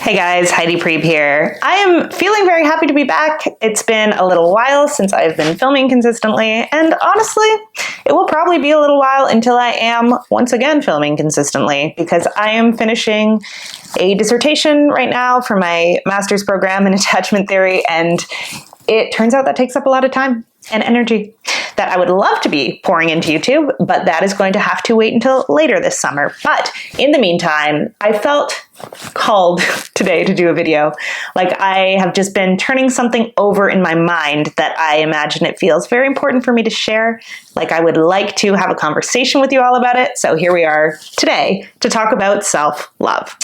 Hey guys, Heidi Preeb here. I am feeling very happy to be back. It's been a little while since I've been filming consistently, and honestly, it will probably be a little while until I am once again filming consistently, because I am finishing a dissertation right now for my master's program in attachment theory, and it turns out that takes up a lot of time and energy that I would love to be pouring into YouTube, but that is going to have to wait until later this summer. But in the meantime, I felt called today to do a video. Like, I have just been turning something over in my mind that I imagine it feels very important for me to share. Like, I would like to have a conversation with you all about it. So here we are today to talk about self-love.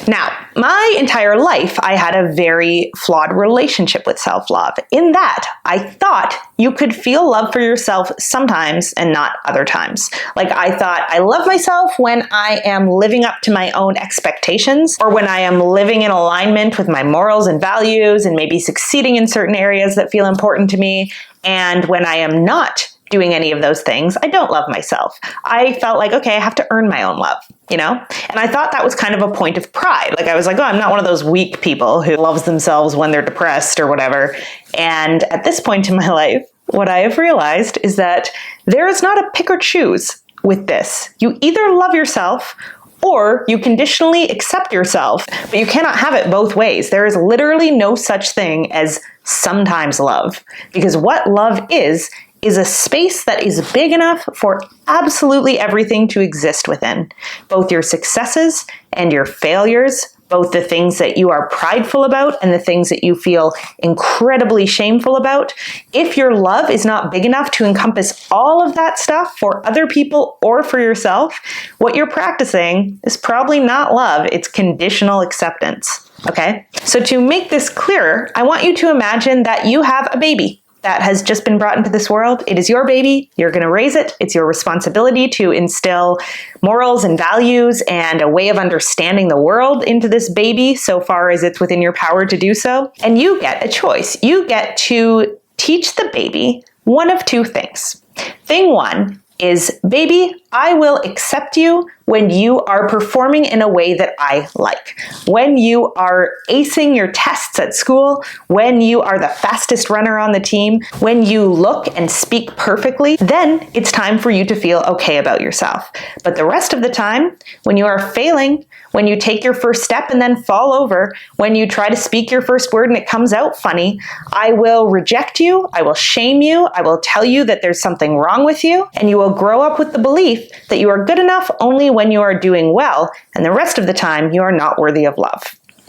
Now, my entire life, I had a very flawed relationship with self-love, in that I thought you could feel love for yourself sometimes and not other times. Like, I thought I love myself when I am living up to my own expectations, or when I am living in alignment with my morals and values and maybe succeeding in certain areas that feel important to me. And when I am not doing any of those things, I don't love myself. I felt like, okay, I have to earn my own love, you know? And I thought that was kind of a point of pride. Like, I was like, oh, I'm not one of those weak people who loves themselves when they're depressed or whatever. And at this point in my life, what I have realized is that there is not a pick or choose with this. You either love yourself or you conditionally accept yourself, but you cannot have it both ways. There is literally no such thing as sometimes love, because what love is a space that is big enough for absolutely everything to exist within. Both your successes and your failures, both the things that you are prideful about and the things that you feel incredibly shameful about. If your love is not big enough to encompass all of that stuff for other people or for yourself, what you're practicing is probably not love, it's conditional acceptance, okay? So to make this clearer, I want you to imagine that you have a baby that has just been brought into this world. It is your baby. You're going to raise it. It's your responsibility to instill morals and values and a way of understanding the world into this baby, so far as it's within your power to do so. And you get a choice. You get to teach the baby one of two things. Thing one is, baby, I will accept you when you are performing in a way that I like. When you are acing your tests at school, when you are the fastest runner on the team, when you look and speak perfectly, then it's time for you to feel okay about yourself. But the rest of the time, when you are failing, when you take your first step and then fall over, when you try to speak your first word and it comes out funny, I will reject you, I will shame you, I will tell you that there's something wrong with you, and you will grow up with the belief that you are good enough only when you are doing well, and the rest of the time you are not worthy of love.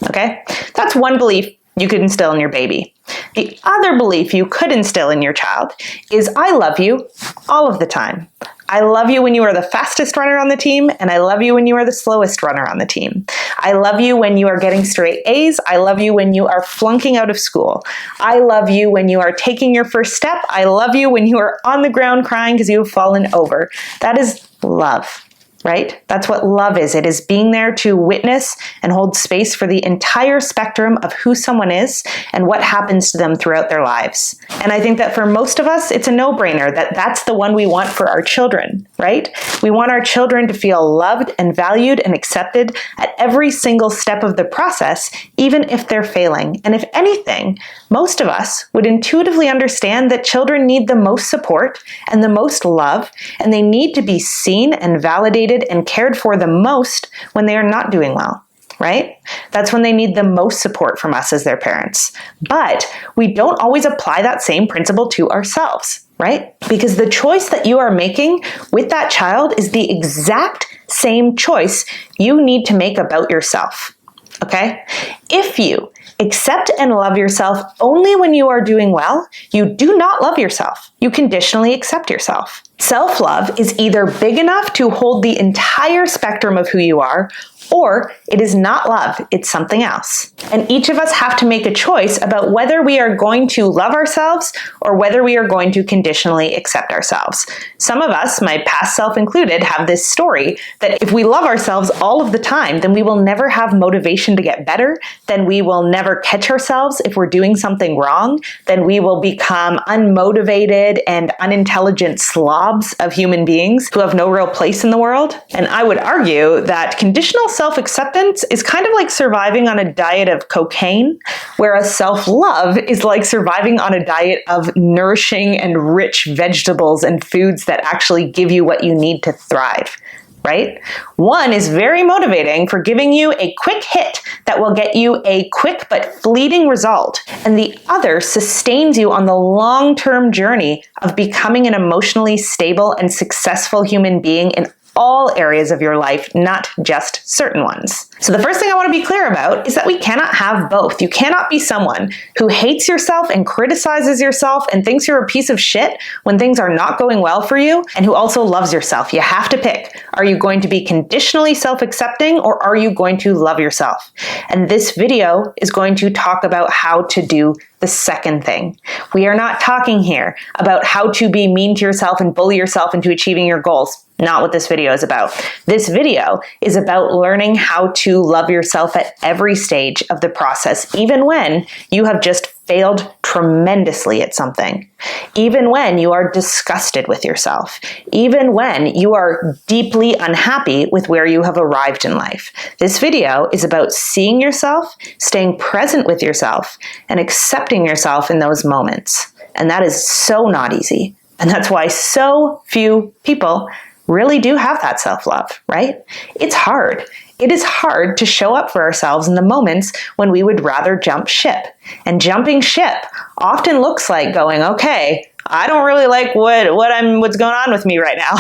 Okay? That's one belief you could instill in your baby. The other belief you could instill in your child is, I love you all of the time. I love you when you are the fastest runner on the team, and I love you when you are the slowest runner on the team. I love you when you are getting straight A's. I love you when you are flunking out of school. I love you when you are taking your first step. I love you when you are on the ground crying because you have fallen over. That is love. Right? That's what love is. It is being there to witness and hold space for the entire spectrum of who someone is and what happens to them throughout their lives. And I think that for most of us, it's a no-brainer that that's the one we want for our children, right? We want our children to feel loved and valued and accepted at every single step of the process, even if they're failing. And if anything, most of us would intuitively understand that children need the most support and the most love, and they need to be seen and validated and cared for the most when they are not doing well, right? That's when they need the most support from us as their parents. But we don't always apply that same principle to ourselves, right? Because the choice that you are making with that child is the exact same choice you need to make about yourself, okay? If you accept and love yourself only when you are doing well, you do not love yourself. You conditionally accept yourself. Self-love is either big enough to hold the entire spectrum of who you are, or it is not love, it's something else. And each of us have to make a choice about whether we are going to love ourselves or whether we are going to conditionally accept ourselves. Some of us, my past self included, have this story that if we love ourselves all of the time, then we will never have motivation to get better, then we will never catch ourselves if we're doing something wrong, then we will become unmotivated and unintelligent slobs of human beings who have no real place in the world. And I would argue that conditional self-acceptance is kind of like surviving on a diet of cocaine, whereas self-love is like surviving on a diet of nourishing and rich vegetables and foods that actually give you what you need to thrive. Right? One is very motivating for giving you a quick hit that will get you a quick but fleeting result, and the other sustains you on the long-term journey of becoming an emotionally stable and successful human being in all areas of your life, not just certain ones. So the first thing I want to be clear about is that we cannot have both. You cannot be someone who hates yourself and criticizes yourself and thinks you're a piece of shit when things are not going well for you, and who also loves yourself. You have to pick. Are you going to be conditionally self-accepting, or are you going to love yourself? And this video is going to talk about how to do the second thing. We are not talking here about how to be mean to yourself and bully yourself into achieving your goals. Not what this video is about. This video is about learning how to love yourself at every stage of the process, even when you have just failed tremendously at something, even when you are disgusted with yourself, even when you are deeply unhappy with where you have arrived in life. This video is about seeing yourself, staying present with yourself, and accepting yourself in those moments. And that is so not easy. And that's why so few people really do have that self-love, right? It's hard. It is hard to show up for ourselves in the moments when we would rather jump ship. And jumping ship often looks like going, okay, I don't really like what's going on with me right now.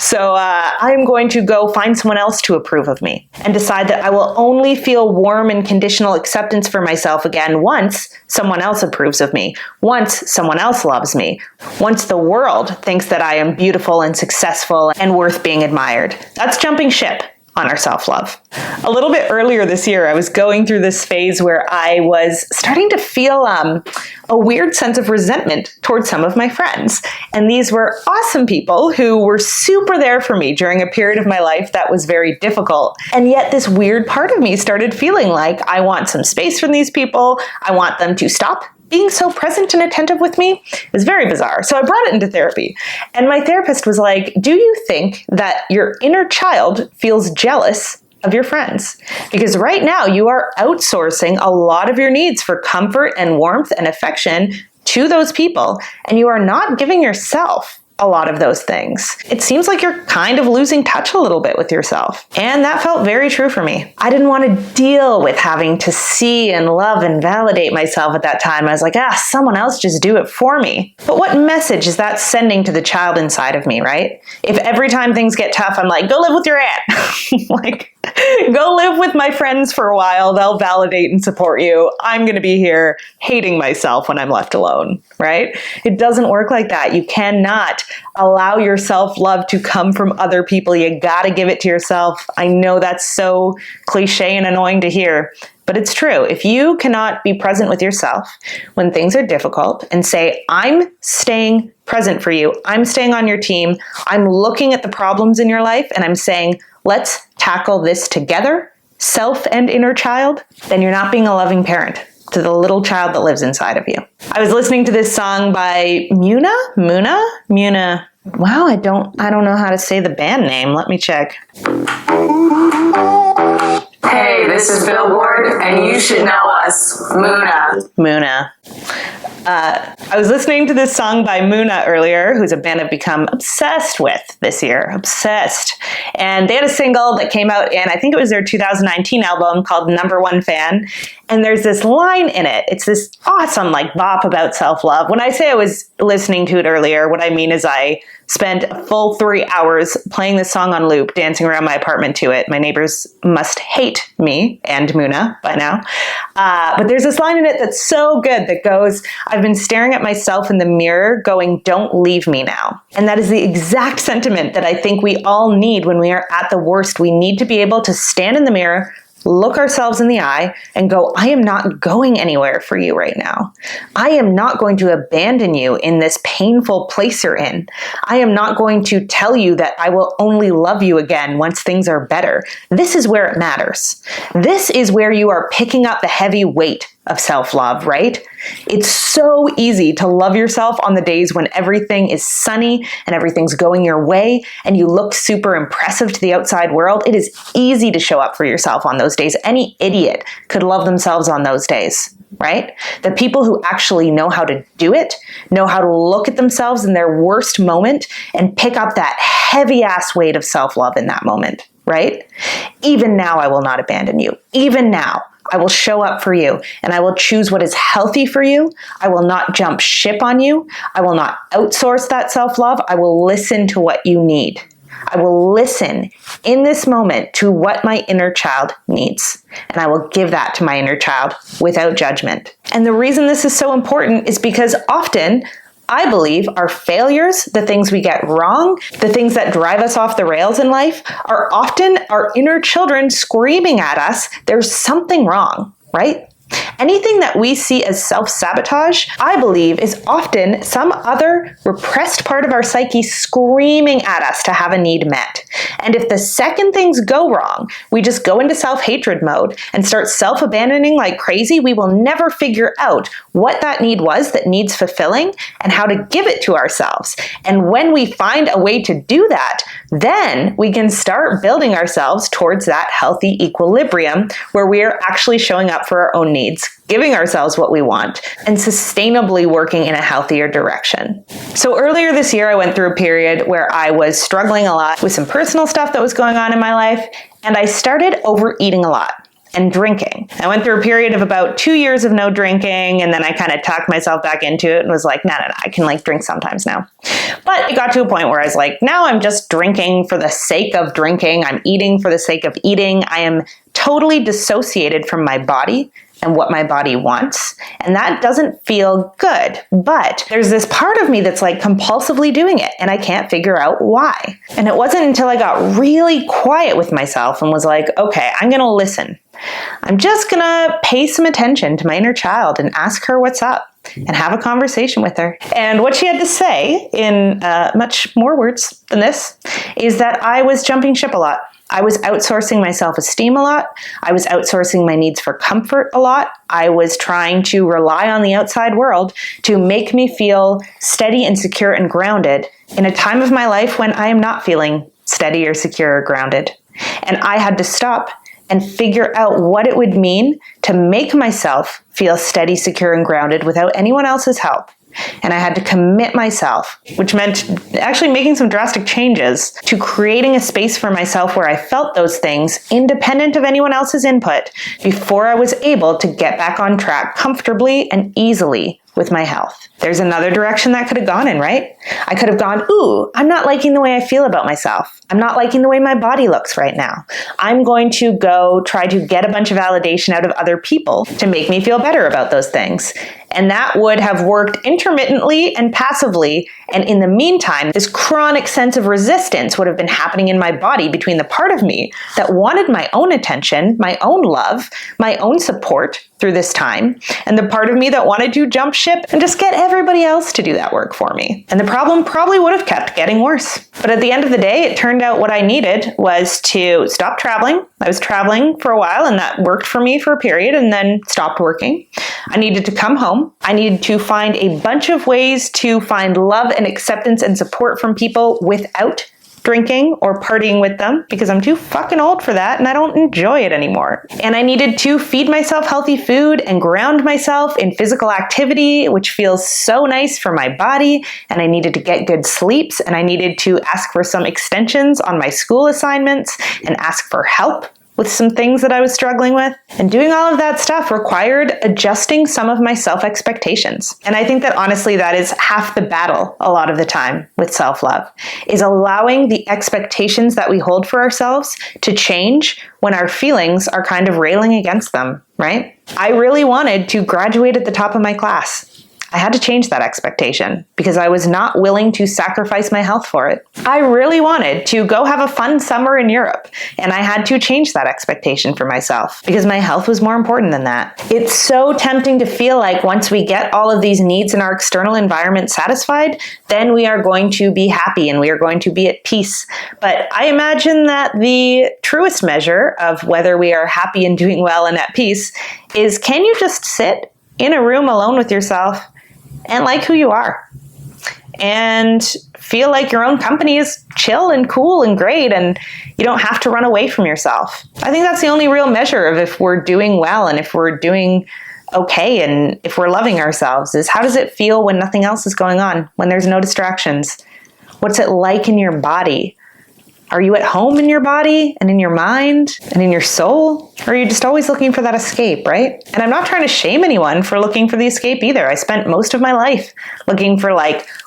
So I'm going to go find someone else to approve of me and decide that I will only feel warm and conditional acceptance for myself again once someone else approves of me, once someone else loves me, once the world thinks that I am beautiful and successful and worth being admired. That's jumping ship on our self-love. A little bit earlier this year, I was going through this phase where I was starting to feel a weird sense of resentment towards some of my friends. And these were awesome people who were super there for me during a period of my life that was very difficult. And yet this weird part of me started feeling like I want some space from these people. I want them to stop being so present and attentive with me. It was very bizarre. So I brought it into therapy. And my therapist was like, do you think that your inner child feels jealous of your friends? Because right now you are outsourcing a lot of your needs for comfort and warmth and affection to those people, and you are not giving yourself a lot of those things. It seems like you're kind of losing touch a little bit with yourself. And that felt very true for me. I didn't want to deal with having to see and love and validate myself at that time. I was like, someone else just do it for me. But what message is that sending to the child inside of me, right? If every time things get tough, I'm like, go live with your aunt. Like, go live with my friends for a while. They'll validate and support you. I'm going to be here hating myself when I'm left alone, right? It doesn't work like that. You cannot allow your self-love to come from other people. You got to give it to yourself. I know that's so cliche and annoying to hear, but it's true. If you cannot be present with yourself when things are difficult and say, I'm staying present for you, I'm staying on your team, I'm looking at the problems in your life and I'm saying, let's tackle this together, self and inner child, then you're not being a loving parent to the little child that lives inside of you. I was listening to this song by Muna. Wow, I don't know how to say the band name. Let me check. Hey, this is Billboard, and you should know us, Muna. I was listening to this song by Muna earlier, who's a band I've become obsessed with this year. Obsessed. And they had a single that came out in, I think it was their 2019 album called Number One Fan. And there's this line in it. It's this awesome bop about self-love. When I say I was listening to it earlier, what I mean is I spent a full 3 hours playing this song on loop, dancing around my apartment to it. My neighbors must hate me and Muna by now. But there's this line in it that's so good that goes, I've been staring at myself in the mirror going, don't leave me now. And that is the exact sentiment that I think we all need when we are at the worst. We need to be able to stand in the mirror, look ourselves in the eye and go, I am not going anywhere for you right now. I am not going to abandon you in this painful place you're in. I am not going to tell you that I will only love you again once things are better. This is where it matters. This is where you are picking up the heavy weight of self-love, right? It's so easy to love yourself on the days when everything is sunny and everything's going your way and you look super impressive to the outside world. It is easy to show up for yourself on those days. Any idiot could love themselves on those days, right? The people who actually know how to do it, know how to look at themselves in their worst moment and pick up that heavy ass weight of self-love in that moment, right? Even now, I will not abandon you. Even now, I will show up for you and I will choose what is healthy for you. I will not jump ship on you. I will not outsource that self-love. I will listen to what you need. I will listen in this moment to what my inner child needs. And I will give that to my inner child without judgment. And the reason this is so important is because often I believe our failures, the things we get wrong, the things that drive us off the rails in life, are often our inner children screaming at us, there's something wrong, right? Anything that we see as self-sabotage, I believe, is often some other repressed part of our psyche screaming at us to have a need met. And if the second things go wrong, we just go into self-hatred mode and start self-abandoning like crazy, we will never figure out what that need was that needs fulfilling and how to give it to ourselves. And when we find a way to do that, then we can start building ourselves towards that healthy equilibrium where we are actually showing up for our own needs, giving ourselves what we want, and sustainably working in a healthier direction. So earlier this year, I went through a period where I was struggling a lot with some personal stuff that was going on in my life, and I started overeating a lot and drinking. I went through a period of about 2 years of no drinking, and then I kind of talked myself back into it and was like, no, I can drink sometimes now. But it got to a point where I was like, now I'm just drinking for the sake of drinking. I'm eating for the sake of eating. I am totally dissociated from my body and what my body wants. And that doesn't feel good. But there's this part of me that's compulsively doing it, and I can't figure out why. And it wasn't until I got really quiet with myself and was like, okay, I'm gonna listen. I'm just gonna pay some attention to my inner child and ask her what's up and have a conversation with her. And what she had to say, in much more words than this, is that I was jumping ship a lot. I was outsourcing my self-esteem a lot. I was outsourcing my needs for comfort a lot. I was trying to rely on the outside world to make me feel steady and secure and grounded in a time of my life when I am not feeling steady or secure or grounded. And I had to stop and figure out what it would mean to make myself feel steady, secure, and grounded without anyone else's help. And I had to commit myself, which meant actually making some drastic changes to creating a space for myself where I felt those things independent of anyone else's input before I was able to get back on track comfortably and easily with my health. There's another direction that could have gone in, right? I could have gone, ooh, I'm not liking the way I feel about myself. I'm not liking the way my body looks right now. I'm going to go try to get a bunch of validation out of other people to make me feel better about those things. And that would have worked intermittently and passively. And in the meantime, this chronic sense of resistance would have been happening in my body between the part of me that wanted my own attention, my own love, my own support through this time, and the part of me that wanted to jump ship and just get everybody else to do that work for me. And the problem probably would have kept getting worse. But at the end of the day, it turned out what I needed was to stop traveling. I was traveling for a while, and that worked for me for a period and then stopped working. I needed to come home. I needed to find a bunch of ways to find love and acceptance and support from people without drinking or partying with them, because I'm too fucking old for that and I don't enjoy it anymore. And I needed to feed myself healthy food and ground myself in physical activity, which feels so nice for my body. And I needed to get good sleeps, and I needed to ask for some extensions on my school assignments and ask for help with some things that I was struggling with. And doing all of that stuff required adjusting some of my self-expectations. And I think that honestly, that is half the battle a lot of the time with self-love, is allowing the expectations that we hold for ourselves to change when our feelings are kind of railing against them, right? I really wanted to graduate at the top of my class. I had to change that expectation because I was not willing to sacrifice my health for it. I really wanted to go have a fun summer in Europe, and I had to change that expectation for myself because my health was more important than that. It's so tempting to feel like once we get all of these needs in our external environment satisfied, then we are going to be happy and we are going to be at peace. But I imagine that the truest measure of whether we are happy and doing well and at peace is, can you just sit in a room alone with yourself and like who you are and feel like your own company is chill and cool and great and you don't have to run away from yourself? I think that's the only real measure of if we're doing well and if we're doing okay and if we're loving ourselves, is how does it feel when nothing else is going on, when there's no distractions? What's it like in your body? Are you at home in your body and in your mind and in your soul? Or are you just always looking for that escape, right? And I'm not trying to shame anyone for looking for the escape either. I spent most of my life looking for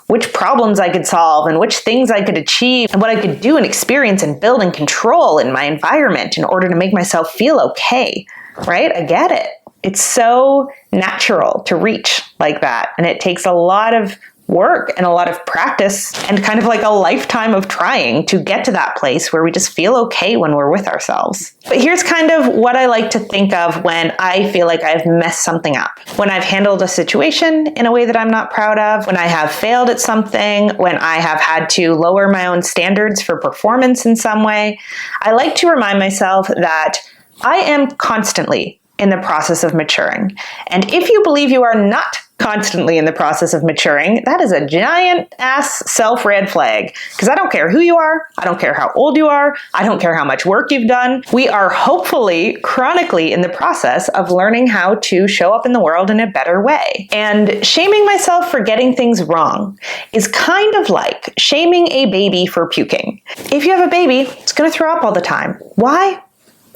which problems I could solve and which things I could achieve and what I could do and experience and build and control in my environment in order to make myself feel okay, right? I get it. It's so natural to reach like that. And it takes a lot of work and a lot of practice and kind of like a lifetime of trying to get to that place where we just feel okay when we're with ourselves. But here's kind of what I like to think of when I feel like I've messed something up. When I've handled a situation in a way that I'm not proud of, when I have failed at something, when I have had to lower my own standards for performance in some way, I like to remind myself that I am constantly in the process of maturing. And if you believe you are not constantly in the process of maturing, that is a giant ass self-red flag. Because I don't care who you are, I don't care how old you are, I don't care how much work you've done. We are hopefully chronically in the process of learning how to show up in the world in a better way. And shaming myself for getting things wrong is kind of like shaming a baby for puking. If you have a baby, it's going to throw up all the time. Why?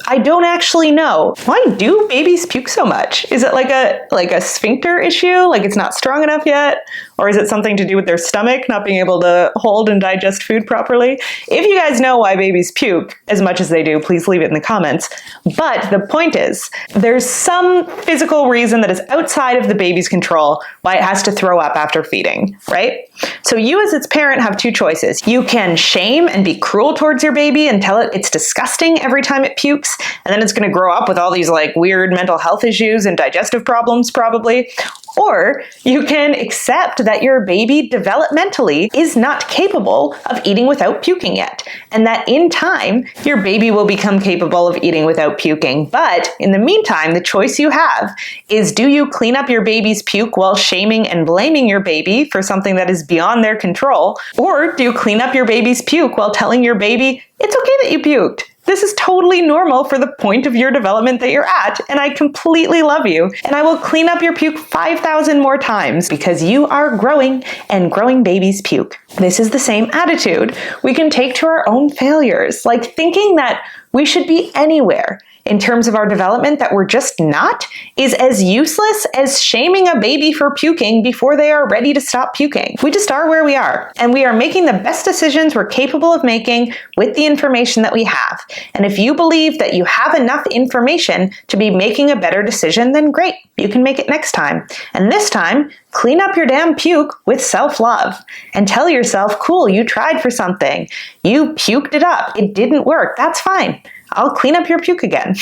I don't actually know. Why do babies puke so much? Is it like a sphincter issue? Like it's not strong enough yet? Or is it something to do with their stomach not being able to hold and digest food properly? If you guys know why babies puke as much as they do, please leave it in the comments. But the point is, there's some physical reason that is outside of the baby's control why it has to throw up after feeding, right? So you as its parent have two choices. You can shame and be cruel towards your baby and tell it it's disgusting every time it pukes, and then it's going to grow up with all these weird mental health issues and digestive problems probably. Or you can accept that your baby developmentally is not capable of eating without puking yet, and that in time, your baby will become capable of eating without puking. But in the meantime, the choice you have is, do you clean up your baby's puke while shaming and blaming your baby for something that is beyond their control? Or do you clean up your baby's puke while telling your baby, it's okay that you puked? This is totally normal for the point of your development that you're at, and I completely love you, and I will clean up your puke 5,000 more times because you are growing, and growing babies puke. This is the same attitude we can take to our own failures, like thinking that we should be anywhere in terms of our development that we're just not, is as useless as shaming a baby for puking before they are ready to stop puking. We just are where we are, and we are making the best decisions we're capable of making with the information that we have. And if you believe that you have enough information to be making a better decision, then great, you can make it next time. And this time, clean up your damn puke with self-love and tell yourself, cool, you tried for something. You puked it up. It didn't work. That's fine. I'll clean up your puke again.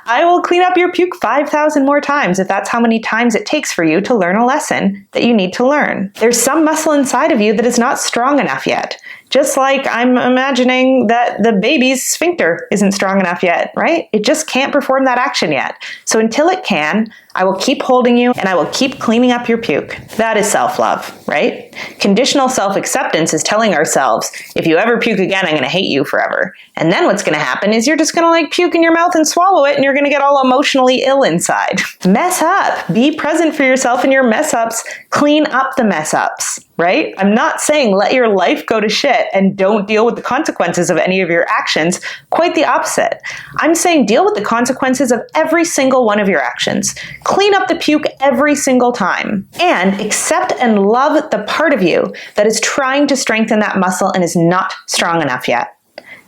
I will clean up your puke 5,000 more times if that's how many times it takes for you to learn a lesson that you need to learn. There's some muscle inside of you that is not strong enough yet. Just like I'm imagining that the baby's sphincter isn't strong enough yet, right? It just can't perform that action yet. So until it can, I will keep holding you and I will keep cleaning up your puke. That is self-love, right? Conditional self-acceptance is telling ourselves, if you ever puke again, I'm going to hate you forever. And then what's going to happen is you're just going to puke in your mouth and swallow it, and you're going to get all emotionally ill inside. Mess up. Be present for yourself in your mess ups. Clean up the mess ups, right? I'm not saying let your life go to shit and don't deal with the consequences of any of your actions. Quite the opposite. I'm saying deal with the consequences of every single one of your actions. Clean up the puke every single time. And accept and love the part of you that is trying to strengthen that muscle and is not strong enough yet.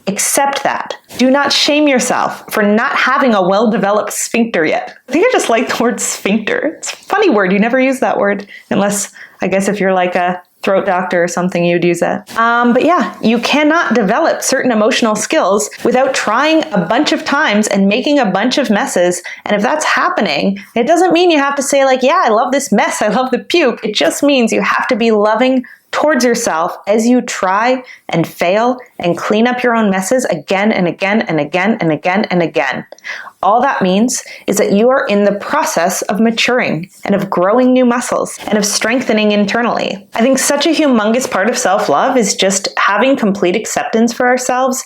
Accept that. Do not shame yourself for not having a well-developed sphincter yet. I think I just like the word sphincter. It's a funny word. You never use that word unless, I guess, if you're like a throat doctor or something, you'd use it. But yeah, you cannot develop certain emotional skills without trying a bunch of times and making a bunch of messes. And if that's happening, it doesn't mean you have to say like, yeah, I love this mess, I love the puke. It just means you have to be loving towards yourself as you try and fail and clean up your own messes again and again and again and again and again. All that means is that you are in the process of maturing and of growing new muscles and of strengthening internally. I think such a humongous part of self-love is just having complete acceptance for ourselves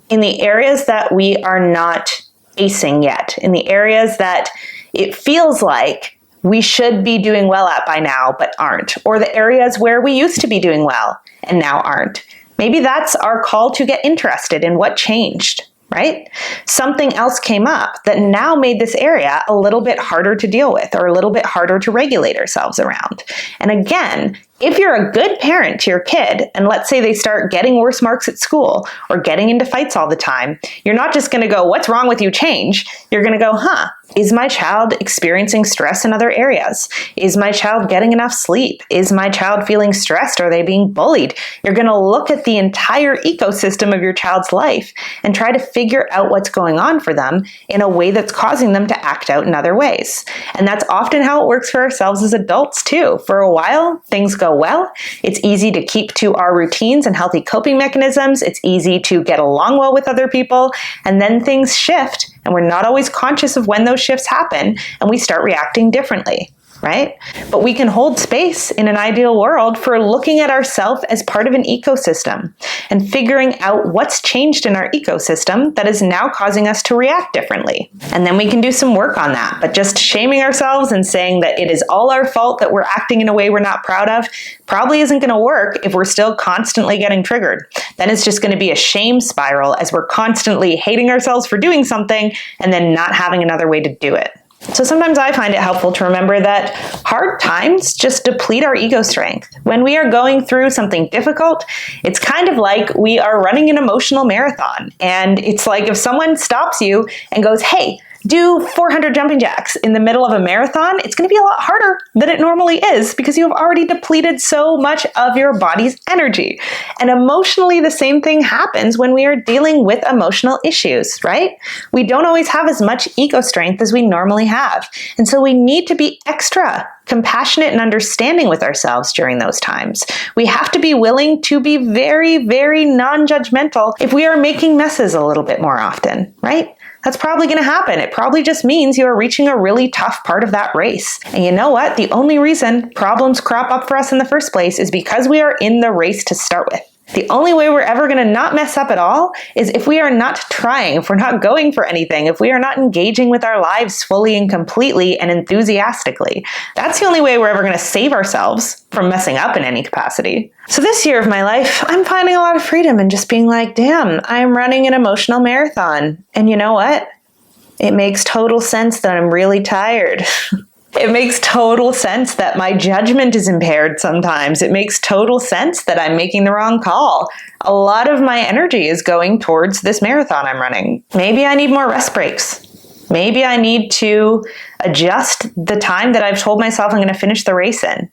in the areas that we are not acing yet, in the areas that it feels like we should be doing well at by now, but aren't, or the areas where we used to be doing well and now aren't. Maybe that's our call to get interested in what changed, right? Something else came up that now made this area a little bit harder to deal with or a little bit harder to regulate ourselves around. And again, if you're a good parent to your kid, and let's say they start getting worse marks at school or getting into fights all the time, you're not just going to go, what's wrong with you, change? You're going to go, is my child experiencing stress in other areas? Is my child getting enough sleep? Is my child feeling stressed? Are they being bullied? You're going to look at the entire ecosystem of your child's life and try to figure out what's going on for them in a way that's causing them to act out in other ways. And that's often how it works for ourselves as adults too. For a while, things go well. It's easy to keep to our routines and healthy coping mechanisms. It's easy to get along well with other people. And then things shift, and we're not always conscious of when those shifts happen, and we start reacting differently, right? But we can hold space in an ideal world for looking at ourselves as part of an ecosystem and figuring out what's changed in our ecosystem that is now causing us to react differently. And then we can do some work on that. But just shaming ourselves and saying that it is all our fault that we're acting in a way we're not proud of probably isn't going to work if we're still constantly getting triggered. Then it's just going to be a shame spiral as we're constantly hating ourselves for doing something and then not having another way to do it. So sometimes I find it helpful to remember that hard times just deplete our ego strength. When we are going through something difficult, it's kind of like we are running an emotional marathon. And it's like if someone stops you and goes, hey, do 400 jumping jacks in the middle of a marathon, it's going to be a lot harder than it normally is because you have already depleted so much of your body's energy. And emotionally, the same thing happens when we are dealing with emotional issues, right? We don't always have as much ego strength as we normally have. And so we need to be extra compassionate and understanding with ourselves during those times. We have to be willing to be very, very non-judgmental if we are making messes a little bit more often, right? That's probably going to happen. It probably just means you are reaching a really tough part of that race. And you know what? The only reason problems crop up for us in the first place is because we are in the race to start with. The only way we're ever going to not mess up at all is if we are not trying, if we're not going for anything, if we are not engaging with our lives fully and completely and enthusiastically. That's the only way we're ever going to save ourselves from messing up in any capacity. So this year of my life, I'm finding a lot of freedom in just being like, damn, I'm running an emotional marathon. And you know what? It makes total sense that I'm really tired. It makes total sense that my judgment is impaired sometimes. It makes total sense that I'm making the wrong call. A lot of my energy is going towards this marathon I'm running. Maybe I need more rest breaks. Maybe I need to adjust the time that I've told myself I'm going to finish the race in.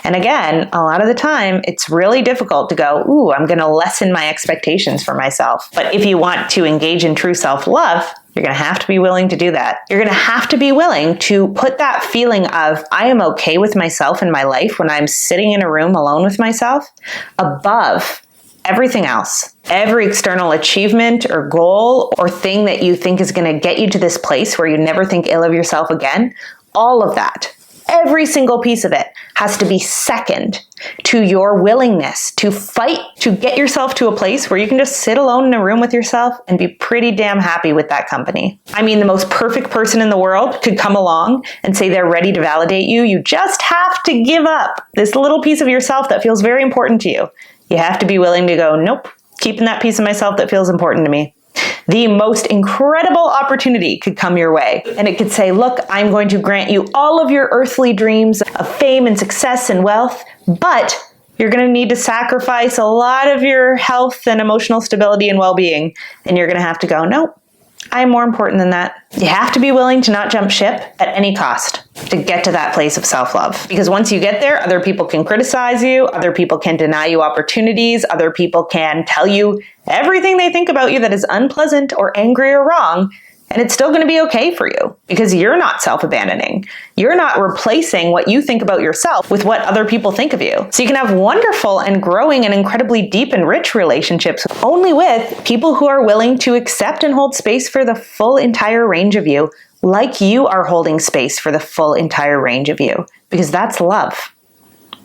And again, a lot of the time, it's really difficult to go, ooh, I'm going to lessen my expectations for myself. But if you want to engage in true self-love, you're going to have to be willing to do that. You're going to have to be willing to put that feeling of, I am okay with myself in my life when I'm sitting in a room alone with myself, above everything else. Every external achievement or goal or thing that you think is going to get you to this place where you never think ill of yourself again, all of that. Every single piece of it has to be second to your willingness to fight to get yourself to a place where you can just sit alone in a room with yourself and be pretty damn happy with that company. I mean, the most perfect person in the world could come along and say they're ready to validate you. You just have to give up this little piece of yourself that feels very important to you. You have to be willing to go, nope, keeping that piece of myself that feels important to me. The most incredible opportunity could come your way. And it could say, look, I'm going to grant you all of your earthly dreams of fame and success and wealth, but You're going to need to sacrifice a lot of your health and emotional stability and well-being. And you're going to have to go, nope, I'm more important than that. You have to be willing to not jump ship at any cost to get to that place of self-love. Because once you get there, other people can criticize you, other people can deny you opportunities, other people can tell you everything they think about you that is unpleasant or angry or wrong. And it's still going to be okay for you because you're not self-abandoning. You're not replacing what you think about yourself with what other people think of you. So you can have wonderful and growing and incredibly deep and rich relationships only with people who are willing to accept and hold space for the full entire range of you, like you are holding space for the full entire range of you, because that's love,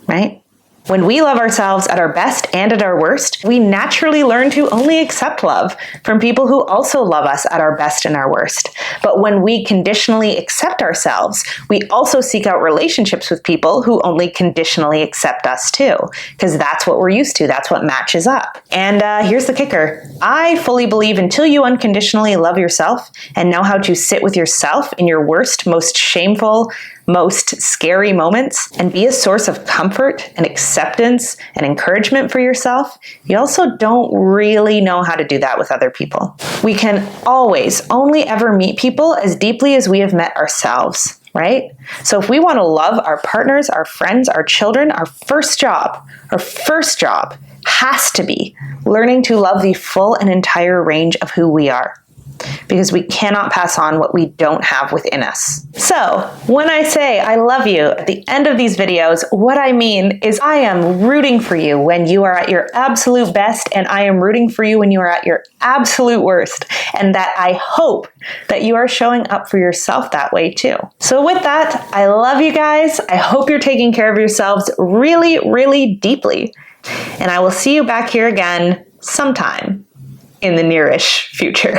right? When we love ourselves at our best and at our worst, we naturally learn to only accept love from people who also love us at our best and our worst. But when we conditionally accept ourselves, we also seek out relationships with people who only conditionally accept us too, because that's what we're used to. That's what matches up. And here's the kicker. I fully believe until you unconditionally love yourself and know how to sit with yourself in your worst, most shameful, most scary moments and be a source of comfort and acceptance and encouragement for yourself, you also don't really know how to do that with other people. We can always only ever meet people as deeply as we have met ourselves, right? So if we want to love our partners, our friends, our children, our first job has to be learning to love the full and entire range of who we are, because we cannot pass on what we don't have within us. So when I say I love you at the end of these videos, what I mean is I am rooting for you when you are at your absolute best, and I am rooting for you when you are at your absolute worst, and that I hope that you are showing up for yourself that way too. So with that, I love you guys. I hope you're taking care of yourselves really, really deeply, and I will see you back here again sometime in the nearish future.